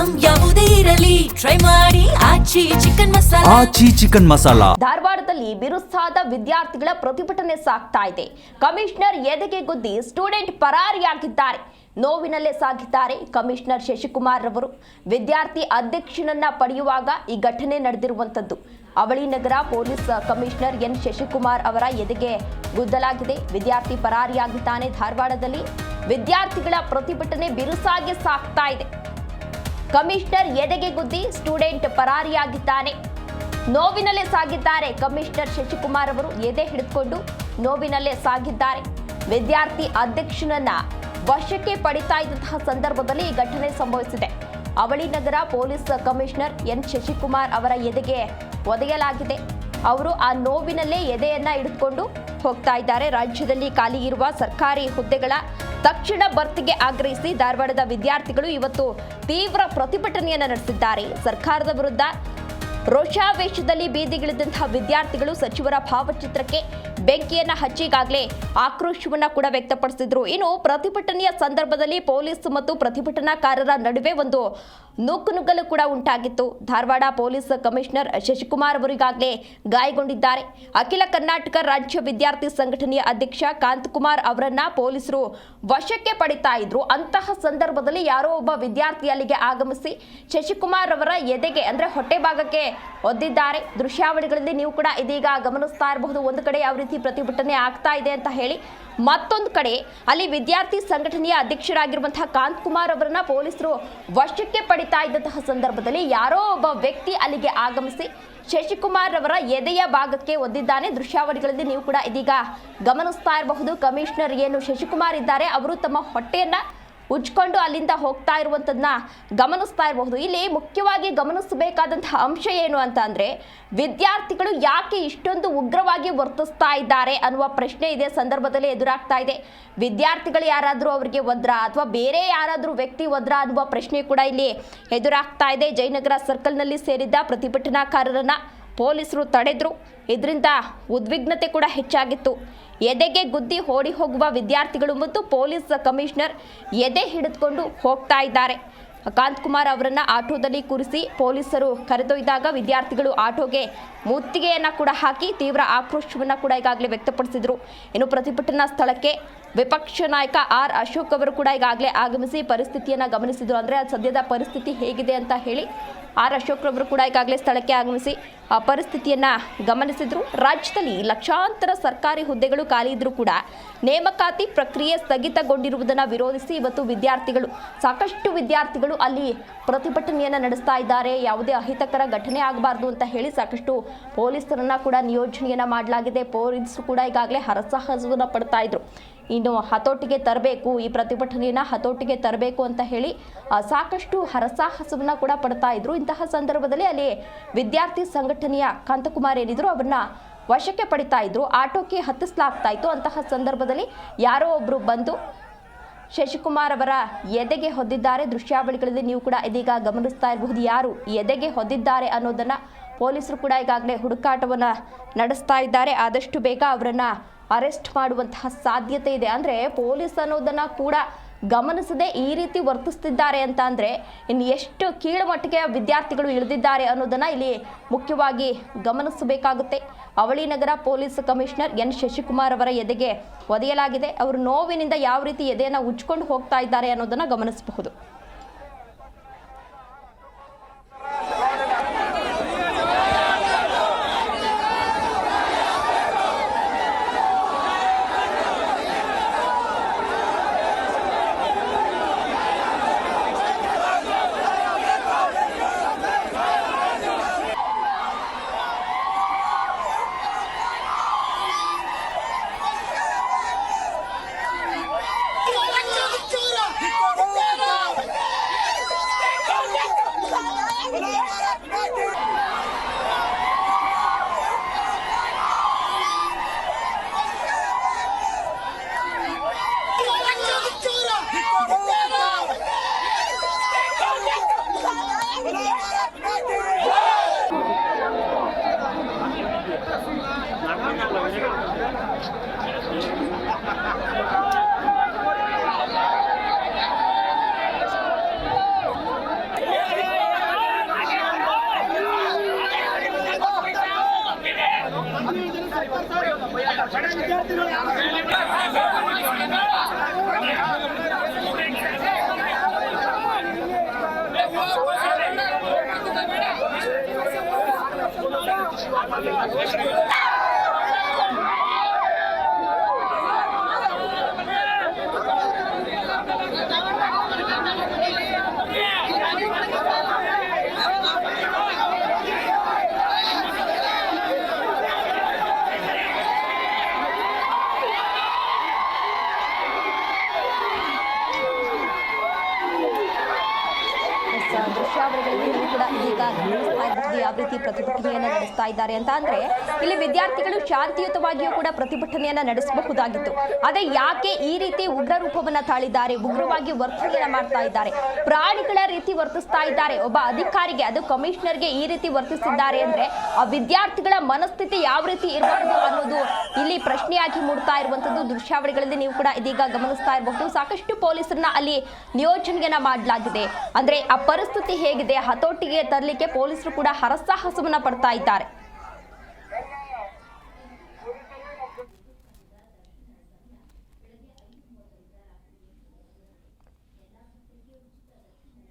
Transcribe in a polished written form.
Item ಯಾವುದೇ ಇರಲಿ try ಮಾಡಿ ಆಚಿ ಚಿಕನ್ ಮಸಾಲಾ. ಧಾರವಾಡದಲ್ಲಿ ಬಿರುಸಾದ ವಿದ್ಯಾರ್ಥಿಗಳ ಪ್ರತಿಭಟನೆ ಸಾಗ್ತಾ ಇದೆ. ಕಮಿಷನರ್ ಎದೆಗೆ ಗುದ್ದಿ ಸ್ಟೂಡೆಂಟ್ ಪರಾರಿಯಾಗಿದ್ದಾರೆ. ನೋವಿನಲ್ಲೇ ಸಾಗಿದ್ದಾರೆ ಕಮಿಷನರ್ ಶಶಿಕುಮಾರ್ ರವರು. ವಿದ್ಯಾರ್ಥಿ ಅಧ್ಯಕ್ಷನನ್ನ ಪಡೆಯುವಾಗ ಈ ಘಟನೆ ನಡೆದಿರುವಂತದ್ದು. ಅವಳಿ ನಗರ ಪೊಲೀಸ್ ಕಮಿಷನರ್ ಎನ್ ಶಶಿಕುಮಾರ್ ಅವರ ಎದೆಗೆ ಗುದ್ದಲಾಗಿದೆ. ವಿದ್ಯಾರ್ಥಿ ಪರಾರಿಯಾಗಿದ್ದಾನೆ. ಧಾರವಾಡದಲ್ಲಿ ವಿದ್ಯಾರ್ಥಿಗಳ ಪ್ರತಿಭಟನೆ ಬಿರುಸಾಗಿ ಸಾಗ್ತಾ ಇದೆ. ಕಮಿಷನರ್ ಎದೆಗೆ ಗುದ್ದಿ ಸ್ಟೂಡೆಂಟ್ ಪರಾರಿಯಾಗಿದ್ದಾನೆ. ನೋವಿನಲ್ಲೇ ಸಾಗಿದ್ದಾರೆ ಕಮಿಷನರ್ ಶಶಿಕುಮಾರ್ ಅವರು. ಎದೆ ಹಿಡಿದುಕೊಂಡು ನೋವಿನಲ್ಲೇ ಸಾಗಿದ್ದಾರೆ. ವಿದ್ಯಾರ್ಥಿ ಅಧ್ಯಕ್ಷನನ್ನ ವಶಕ್ಕೆ ಪಡಿತಾ ಇದ್ದಂತಹ ಸಂದರ್ಭದಲ್ಲಿ ಈ ಘಟನೆ ಸಂಭವಿಸಿದೆ. ಅವಳಿ ನಗರ ಪೊಲೀಸ್ ಕಮಿಷನರ್ ಎನ್ ಶಶಿಕುಮಾರ್ ಅವರ ಎದೆಗೆ ಒದೆಯಲಾಗಿದೆ. ಅವರು ಆ ನೋವಿನಲ್ಲೇ ಎದೆಯನ್ನ ಹಿಡಿದುಕೊಂಡು ಹೋಗ್ತಾ ಇದ್ದಾರೆ. ರಾಜ್ಯದಲ್ಲಿ ಖಾಲಿ ಇರುವ ಸರ್ಕಾರಿ ಹುದ್ದೆಗಳ ತಕ್ಷಣ ಭರ್ತಿಗೆ ಆಗ್ರಹಿಸಿ ಧಾರವಾಡದ ವಿದ್ಯಾರ್ಥಿಗಳು ಇವತ್ತು ತೀವ್ರ ಪ್ರತಿಭಟನೆಯನ್ನು ನಡೆಸಿದ್ದಾರೆ. ಸರ್ಕಾರದ ವಿರುದ್ಧ ರೋಷಾವೇಶದಲ್ಲಿ ಬೀದಿಗಿಳಿದಂತಹ ವಿದ್ಯಾರ್ಥಿಗಳು ಸಚಿವರ ಭಾವಚಿತ್ರಕ್ಕೆ ಬೆಂಕಿಯನ್ನ ಹಚ್ಚಿಗಾಗಲೇ ಆಕ್ರೋಶವನ್ನ ಕೂಡ ವ್ಯಕ್ತಪಡಿಸಿದ್ರು. ಇನ್ನು ಪ್ರತಿಭಟನೆಯ ಸಂದರ್ಭದಲ್ಲಿ ಪೊಲೀಸ್ ಮತ್ತು ಪ್ರತಿಭಟನಾಕಾರರ ನಡುವೆ ಒಂದು ನೂಕುನುಗ್ಗಲು ಕೂಡ ಉಂಟಾಗಿತ್ತು. ಧಾರವಾಡ ಪೊಲೀಸ್ ಕಮಿಷನರ್ ಶಶಿಕುಮಾರ್ ಅವರಿಗಾಗಲೇ ಗಾಯಗೊಂಡಿದ್ದಾರೆ. ಅಖಿಲ ಕರ್ನಾಟಕ ರಾಜ್ಯ ವಿದ್ಯಾರ್ಥಿ ಸಂಘಟನೆಯ ಅಧ್ಯಕ್ಷ ಕಾಂತಕುಮಾರ್ ಅವರನ್ನ ಪೊಲೀಸರು ವಶಕ್ಕೆ ಪಡಿತಾ ಇದ್ರು. ಅಂತಹ ಸಂದರ್ಭದಲ್ಲಿ ಯಾರೋ ಒಬ್ಬ ವಿದ್ಯಾರ್ಥಿ ಅಲ್ಲಿಗೆ ಆಗಮಿಸಿ ಶಶಿಕುಮಾರ್ ಅವರ ಎದೆಗೆ ಅಂದ್ರೆ ಹೊಟ್ಟೆ ಭಾಗಕ್ಕೆ ಒದ್ದಿದ್ದಾರೆ. ದೃಶ್ಯಾವಳಿಗಳಲ್ಲಿ ನೀವು ಕೂಡ ಇದೀಗ ಗಮನಿಸ್ತಾ ಇರಬಹುದು. ಒಂದು ಕಡೆ ಯಾವ ರೀತಿ ಪ್ರತಿಭಟನೆ ಆಗ್ತಾ ಇದೆ ಅಂತ ಹೇಳಿ, ಮತ್ತೊಂದು ಕಡೆ ಅಲ್ಲಿ ವಿದ್ಯಾರ್ಥಿ ಸಂಘಟನೆಯ ಅಧ್ಯಕ್ಷರಾಗಿರುವಂತಹ ಕಾಂತಕುಮಾರ್ ಅವರನ್ನ ಪೊಲೀಸರು ವಶಕ್ಕೆ ಪಡಿತಾ ಇದ್ದಂತಹ ಸಂದರ್ಭದಲ್ಲಿ ಯಾರೋ ಒಬ್ಬ ವ್ಯಕ್ತಿ ಅಲ್ಲಿಗೆ ಆಗಮಿಸಿ ಶಶಿಕುಮಾರ್ ಅವರ ಎದೆಯ ಭಾಗಕ್ಕೆ ಒದ್ದಿದ್ದಾನೆ. ದೃಶ್ಯಾವಳಿಗಳಲ್ಲಿ ನೀವು ಕೂಡ ಇದೀಗ ಗಮನಿಸ್ತಾ ಇರಬಹುದು. ಕಮಿಷನರ್ ಏನು ಶಶಿಕುಮಾರ್ ಇದ್ದಾರೆ, ಅವರು ತಮ್ಮ ಹೊಟ್ಟೆಯನ್ನ ಉಜ್ಕೊಂಡು ಅಲ್ಲಿಂದ ಹೋಗ್ತಾ ಇರುವಂತದನ್ನ ಗಮನಿಸ್ತಾ ಇರಬಹುದು. ಇಲ್ಲಿ ಮುಖ್ಯವಾಗಿ ಗಮನಿಸಬೇಕಾದಂತಹ ಅಂಶ ಏನು ಅಂತ ಅಂದ್ರೆ, ವಿದ್ಯಾರ್ಥಿಗಳು ಯಾಕೆ ಇಷ್ಟೊಂದು ಉಗ್ರವಾಗಿ ವರ್ತಿಸ್ತಾ ಇದ್ದಾರೆ ಅನ್ನುವ ಪ್ರಶ್ನೆ ಇದೇ ಸಂದರ್ಭದಲ್ಲಿ ಎದುರಾಗ್ತಾ ಇದೆ. ವಿದ್ಯಾರ್ಥಿಗಳು ಯಾರಾದ್ರೂ ಅವರಿಗೆ ಒದ್ರ ಅಥವಾ ಬೇರೆ ಯಾರಾದ್ರೂ ವ್ಯಕ್ತಿ ಒದ್ರ ಅನ್ನುವ ಪ್ರಶ್ನೆ ಕೂಡ ಇಲ್ಲಿ ಎದುರಾಗ್ತಾ ಇದೆ. ಜಯನಗರ ಸರ್ಕಲ್ನಲ್ಲಿ ಸೇರಿದ್ದ ಪ್ರತಿಭಟನಾಕಾರರನ್ನ ಪೊಲೀಸರು ತಡೆದ್ರು. ಇದರಿಂದ ಉದ್ವಿಗ್ನತೆ ಕೂಡ ಹೆಚ್ಚಾಗಿತ್ತು. ಎದೆಗೆ ಗುದ್ದಿ ಓಡಿ ಹೋಗುವ ವಿದ್ಯಾರ್ಥಿಗಳು ಮತ್ತು ಪೊಲೀಸ್ ಕಮಿಷನರ್ ಎದೆ ಹಿಡಿದುಕೊಂಡು ಹೋಗ್ತಾ ಇದ್ದಾರೆ. ಕಾಂತಕುಮಾರ್ ಅವರನ್ನ ಆಟೋದಲ್ಲಿ ಕೂರಿಸಿ ಪೊಲೀಸರು ಕರೆದೊಯ್ದಾಗ ವಿದ್ಯಾರ್ಥಿಗಳು ಆಟೋಗೆ ಮುತ್ತಿಗೆಯನ್ನ ಕೂಡ ಹಾಕಿ ತೀವ್ರ ಆಕ್ರೋಶವನ್ನ ಕೂಡ ಈಗಾಗಲೇ ವ್ಯಕ್ತಪಡಿಸಿದ್ರು. ಇನ್ನು ಪ್ರತಿಭಟನಾ ಸ್ಥಳಕ್ಕೆ ವಿಪಕ್ಷ ನಾಯಕ ಆರ್ ಅಶೋಕ್ ಅವರು ಕೂಡ ಈಗಾಗಲೇ ಆಗಮಿಸಿ ಪರಿಸ್ಥಿತಿಯನ್ನ ಗಮನಿಸಿದ್ರು. ಅಂದ್ರೆ ಸದ್ಯದ ಪರಿಸ್ಥಿತಿ ಹೇಗಿದೆ ಅಂತ ಹೇಳಿ ಆರ್ ಅಶೋಕ್ ರವರು ಕೂಡ ಈಗಾಗಲೇ ಸ್ಥಳಕ್ಕೆ ಆಗಮಿಸಿ ಆ ಪರಿಸ್ಥಿತಿಯನ್ನ ಗಮನಿಸಿದ್ರು. ರಾಜ್ಯದಲ್ಲಿ ಲಕ್ಷಾಂತರ ಸರ್ಕಾರಿ ಹುದ್ದೆಗಳು ಖಾಲಿ ಇದ್ರೂ ಕೂಡ ನೇಮಕಾತಿ ಪ್ರಕ್ರಿಯೆ ಸ್ಥಗಿತಗೊಂಡಿರುವುದನ್ನು ವಿರೋಧಿಸಿ ಇವತ್ತು ಸಾಕಷ್ಟು ವಿದ್ಯಾರ್ಥಿಗಳು ಅಲ್ಲಿ ಪ್ರತಿಭಟನೆಯನ್ನ ನಡೆಸ್ತಾ ಇದ್ದಾರೆ. ಯಾವುದೇ ಅಹಿತಕರ ಘಟನೆ ಆಗಬಾರ್ದು ಅಂತ ಹೇಳಿ ಸಾಕಷ್ಟು ಪೊಲೀಸರನ್ನ ಕೂಡ ನಿಯೋಜನೆಯನ್ನ ಮಾಡಲಾಗಿದೆ. ಪೊಲೀಸರು ಕೂಡ ಈಗಾಗಲೇ ಹರಸಾಹಸವನ್ನ ಪಡ್ತಾ ಇದ್ರು. ಇನ್ನು ಹತೋಟಿಗೆ ತರಬೇಕು, ಈ ಪ್ರತಿಭಟನೆಯನ್ನ ಹತೋಟಿಗೆ ತರಬೇಕು ಅಂತ ಹೇಳಿ ಸಾಕಷ್ಟು ಹರಸಾಹಸವನ್ನ ಕೂಡ ಪಡ್ತಾ ಇದ್ರು. ಇಂತಹ ಸಂದರ್ಭದಲ್ಲಿ ಅಲ್ಲಿ ವಿದ್ಯಾರ್ಥಿ ಸಂಘಟನೆಯ ಕಾಂತಕುಮಾರ್ ಏನಿದ್ರು ಅವ್ರನ್ನ ವಶಕ್ಕೆ ಪಡಿತಾ ಇದ್ರು. ಆಟೋಕ್ಕೆ ಹತ್ತಿಸಲಾಗ್ತಾ ಇತ್ತು. ಅಂತಹ ಸಂದರ್ಭದಲ್ಲಿ ಯಾರೋ ಒಬ್ರು ಬಂದು ಶಶಿಕುಮಾರ್ ಅವರ ಎದೆಗೆ ಹೊದ್ದಿದ್ದಾರೆ. ದೃಶ್ಯಾವಳಿಗಳಲ್ಲಿ ನೀವು ಕೂಡ ಇದೀಗ ಗಮನಿಸ್ತಾ ಇರಬಹುದು. ಯಾರು ಎದೆಗೆ ಹೊದ್ದಿದ್ದಾರೆ ಅನ್ನೋದನ್ನ ಪೊಲೀಸರು ಕೂಡ ಈಗಾಗಲೇ ಹುಡುಕಾಟವನ್ನ ನಡೆಸ್ತಾ ಇದ್ದಾರೆ. ಆದಷ್ಟು ಬೇಗ ಅವರನ್ನ ಅರೆಸ್ಟ್ ಮಾಡುವಂತಹ ಸಾಧ್ಯತೆ ಇದೆ. ಅಂದ್ರೆ ಪೊಲೀಸ್ ಅನ್ನೋದನ್ನ ಕೂಡ ಗಮನಿಸದೆ ಈ ರೀತಿ ವರ್ತಿಸ್ತಿದ್ದಾರೆ ಅಂತ ಅಂದ್ರೆ ಇನ್ನು ಎಷ್ಟು ಕೀಳುಮಟ್ಟಿಗೆ ವಿದ್ಯಾರ್ಥಿಗಳು ಇಳಿದಿದ್ದಾರೆ ಅನ್ನೋದನ್ನ ಇಲ್ಲಿ ಮುಖ್ಯವಾಗಿ ಗಮನಿಸಬೇಕಾಗುತ್ತೆ. ಅವಳಿ ನಗರ ಪೊಲೀಸ್ ಕಮಿಷನರ್ ಎನ್ ಶಶಿಕುಮಾರ್ ಅವರ ಎದೆಗೆ ಒದೆಯಲಾಗಿದೆ. ಅವರು ನೋವಿನಿಂದ ಯಾವ ರೀತಿ ಎದೆಯನ್ನ ಉಜ್ಕೊಂಡು ಹೋಗ್ತಾ ಇದ್ದಾರೆ ಅನ್ನೋದನ್ನ ಗಮನಿಸಬಹುದು. ದೃಶ್ಯಾವಳಿಗಳಲ್ಲಿ ನೀವು ಕೂಡ ಇದೀಗ ಗಮನಿಸ್ತಾ ಇದ್ದೀವಿ ಯಾವ ರೀತಿ ಪ್ರತಿಭಟನೆಯನ್ನ ನಡೆಸ್ತಾ ಇದ್ದಾರೆ ಅಂತ ಅಂದ್ರೆ ಇಲ್ಲಿ ವಿದ್ಯಾರ್ಥಿಗಳು ಶಾಂತಿಯುತವಾಗಿಯೂ ಕೂಡ ಪ್ರತಿಭಟನೆಯನ್ನ ನಡೆಸಬಹುದಾಗಿತ್ತು. ಆದ್ರೆ ಯಾಕೆ ಈ ರೀತಿ ಉಗ್ರ ರೂಪವನ್ನ ತಾಳಿದ್ದಾರೆ, ಉಗ್ರವಾಗಿ ವರ್ತನೆಯನ್ನ ಮಾಡ್ತಾ ಇದ್ದಾರೆ, ಪ್ರಾಣಿಗಳ ರೀತಿ ವರ್ತಿಸ್ತಾ ಇದ್ದಾರೆ. ಒಬ್ಬ ಅಧಿಕಾರಿಗೆ, ಅದು ಕಮಿಷನರ್ಗೆ ಈ ರೀತಿ ವರ್ತಿಸಿದ್ದಾರೆ ಅಂದ್ರೆ ಆ ವಿದ್ಯಾರ್ಥಿಗಳ ಮನಸ್ಥಿತಿ ಯಾವ ರೀತಿ ಇರಬಹುದು ಅನ್ನೋದು ಇಲ್ಲಿ ಪ್ರಶ್ನೆಯಾಗಿ ಮೂಡ್ತಾ ಇರುವಂತದ್ದು ದೃಶ್ಯಾವಳಿಗಳಲ್ಲಿ ನೀವು ಕೂಡ ಇದೀಗ ಗಮನಿಸ್ತಾ ಇರಬಹುದು. ಸಾಕಷ್ಟು ಪೊಲೀಸರನ್ನ ಅಲ್ಲಿ ನಿಯೋಜನೆಯನ್ನ ಮಾಡಲಾಗಿದೆ. ಅಂದ್ರೆ ಆ ಪರಿಸ್ಥಿತಿ ಹೇಗಿದೆ, ಹತೋಟಿಗೆ ತರಲಿಕ್ಕೆ ಪೊಲೀಸರು ಕೂಡ ಹರಸಾಹಸವನ್ನ ಪಡ್ತಾ ಇದ್ದಾರೆ.